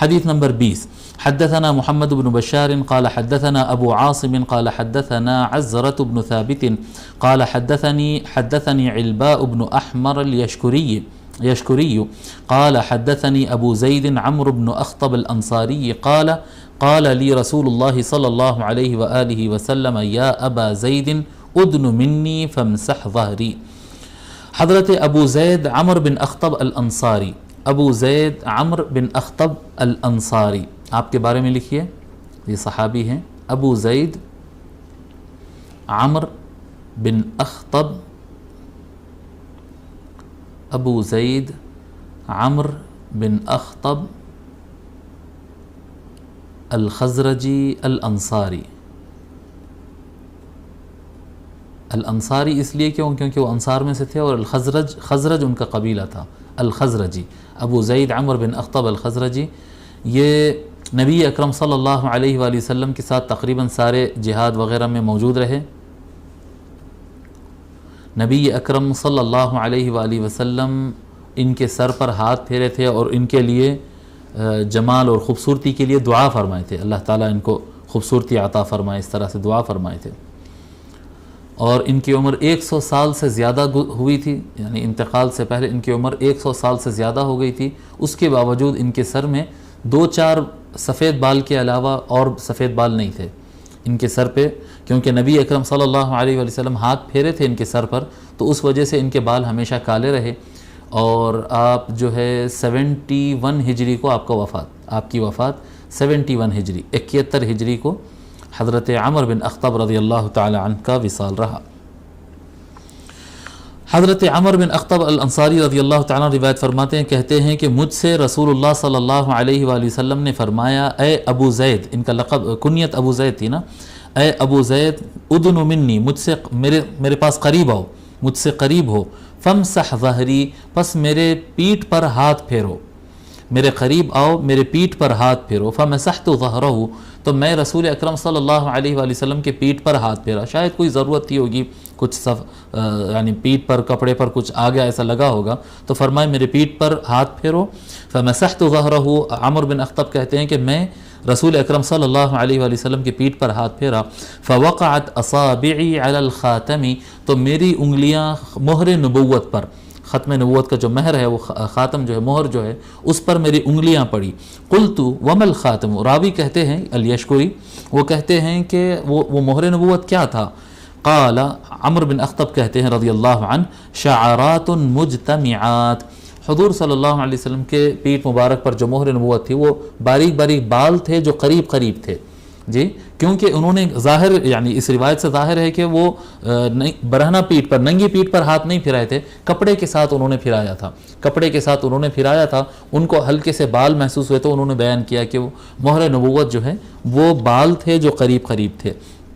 حدیث نمبر 20. حدثنا محمد بن بشار قال حدثنا ابو عاصم قال حدثنا عزرة بن ثابت قال حدثني علباء بن احمر اليشكري قال حدثني ابو زيد عمرو بن اخطب الانصاري قال لي رسول الله صلى الله عليه وآله وسلم يا ابا زيد ادن مني فامسح ظهري. حضرت ابو زید عمر بن اخطب الانصاری، ابو زید عمر بن اخطب الانصاری، آپ کے بارے میں لکھیے، یہ صحابی ہیں، ابو زید عمر بن اخطب، ابو زید عمر بن اخطب الخزرجی الانصاری. الانصاری اس لیے کیونکہ وہ انصار میں سے تھے، اور خزرج ان کا قبیلہ تھا، الخزرجی. ابو زید عمر بن اخطب الخزرجی یہ نبی اکرم صلی اللہ علیہ وآلہ وسلم کے ساتھ تقریباً سارے جہاد وغیرہ میں موجود رہے. نبی اکرم صلی اللہ علیہ وآلہ وسلم ان کے سر پر ہاتھ پھیرے تھے اور ان کے لیے جمال اور خوبصورتی کے لیے دعا فرمائے تھے، اللہ تعالیٰ ان کو خوبصورتی عطا فرمائے، اس طرح سے دعا فرمائے تھے. اور ان کی عمر 100 سال سے زیادہ ہوئی تھی، یعنی انتقال سے پہلے ان کی عمر 100 سال سے زیادہ ہو گئی تھی. اس کے باوجود ان کے سر میں 2-4 سفید بال کے علاوہ اور سفید بال نہیں تھے ان کے سر پہ، کیونکہ نبی اکرم صلی اللہ علیہ وآلہ وسلم ہاتھ پھیرے تھے ان کے سر پر، تو اس وجہ سے ان کے بال ہمیشہ کالے رہے. اور آپ جو ہے 71 ہجری کو آپ کی وفات 71 ہجری 71 ہجری کو حضرت عمر بن اخطب رضی اللہ تعالی عنہ کا وصال رہا. حضرت عمر بن اخطب الانصاری رضی اللہ تعالیٰ روایت فرماتے ہیں، کہتے ہیں کہ مجھ سے رسول اللہ صلی اللہ علیہ وآلہ وسلم نے فرمایا، اے ابو زید، ان کا لقب کنیت ابو زید تھی نا، اے ابو زید ادن منی، مجھ سے میرے پاس قریب آؤ، مجھ سے قریب ہو، فامسح ظہری، پس میرے پیٹھ پر ہاتھ پھیرو، میرے قریب آؤ، میرے پیٹھ پر ہاتھ پھیرو. فمسحت ظہرہ، تو میں رسول اکرم صلی اللہ علیہ وآلہ وسلم کے پیٹھ پر ہاتھ پھیرا. شاید کوئی ضرورت تھی ہوگی، کچھ یعنی پیٹھ پر کپڑے پر کچھ آ گیا، ایسا لگا ہوگا، تو فرمائے میرے پیٹھ پر ہاتھ پھیرو. فمسحت ظہرہ، عمر بن اخطب کہتے ہیں کہ میں رسول اکرم صلی اللہ علیہ وآلہ وسلم کے پیٹھ پر ہاتھ پھیرا. فوقعت اصابعی علی الخاتم، تو میری انگلیاں مہر نبوت پر، ختم نبوت کا جو مہر ہے، وہ خاتم جو ہے، مہر جو ہے، اس پر میری انگلیاں پڑی. قلت وما الخاتم، راوی کہتے ہیں الیشکری، وہ کہتے ہیں کہ وہ مہر نبوت کیا تھا؟ قال، عمر بن اخطب کہتے ہیں رضی اللہ عنہ، شعرات مجتمعات، حضور صلی اللہ علیہ وسلم کے پیٹھ مبارک پر جو مہر نبوت تھی وہ باریک باریک بال تھے جو قریب قریب تھے. جی، کیونکہ انہوں نے ظاہر، یعنی اس روایت سے ظاہر ہے کہ وہ برہنہ پیٹھ پر، ننگی پیٹھ پر ہاتھ نہیں پھرائے تھے، کپڑے کے ساتھ انہوں نے پھرایا تھا، کپڑے کے ساتھ انہوں نے پھرایا تھا. ان کو ہلکے سے بال محسوس ہوئے تو انہوں نے بیان کیا کہ وہ مہر نبوت جو ہے وہ بال تھے جو قریب قریب تھے.